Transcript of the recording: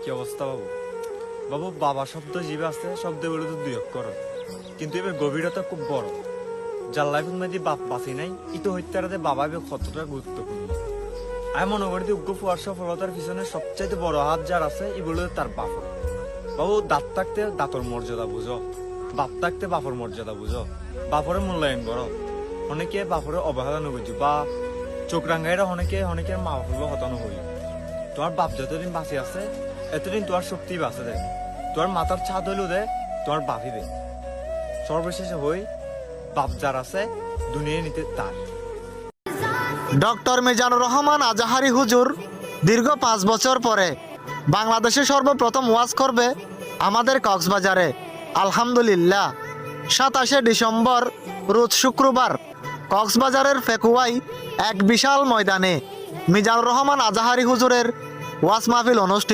কি অবস্থা বাবু? বাবু, বাবা শব্দ জিভে আছে, শব্দগুলো তো দুই অক্ষর, কিন্তু এবার গভীরতা খুব বড়। যার লাইফের মধ্যে বাপ বাঁচি নাই, ইতো হত্যারাতে বাবা কতটা গুরুত্বপূর্ণ। আমি মনে করি উগ্র ফুয়ার সফলতার পিছনে সবচাইতে বড় হাত যার আছে, এগুলো তার বাপ। বাবু, দাঁত থাকতে দাঁতর মর্যাদা বুঝো, বাপ থাকতে বাপর মর্যাদা বুঝো, বাপরে মূল্যায়ন করো। অনেকে বাপরে অবহেলা নবুঝি বা চোখ রাঙ্গাইরা অনেকের মা বাপগুলো হতানো হই। তোমার বাপ যতদিন বাঁচি আছে, এতদিন তোমার শক্তি বাঁচে দেয়। তোমার মাথার ছাদ হইলেও দে, তোমার বাপই দে। সর্বশেষে হই বাপ যার আছে, দুনিয়া নিতে তার। ডক্টর মিজানুর রহমান আজাহারি হুজুর দীর্ঘ 5 বছর পরে বাংলাদেশে সর্বপ্রথম ওয়াজ করবে আমাদের কক্সবাজারে। আলহামদুলিল্লাহ, 27শে ডিসেম্বর রোজ শুক্রবার কক্সবাজারের ফেকুয়ায় এক বিশাল ময়দানে মিজানুর রহমান আজাহারি হুজুরের ওয়াজ মাহফিল অনুষ্ঠিত।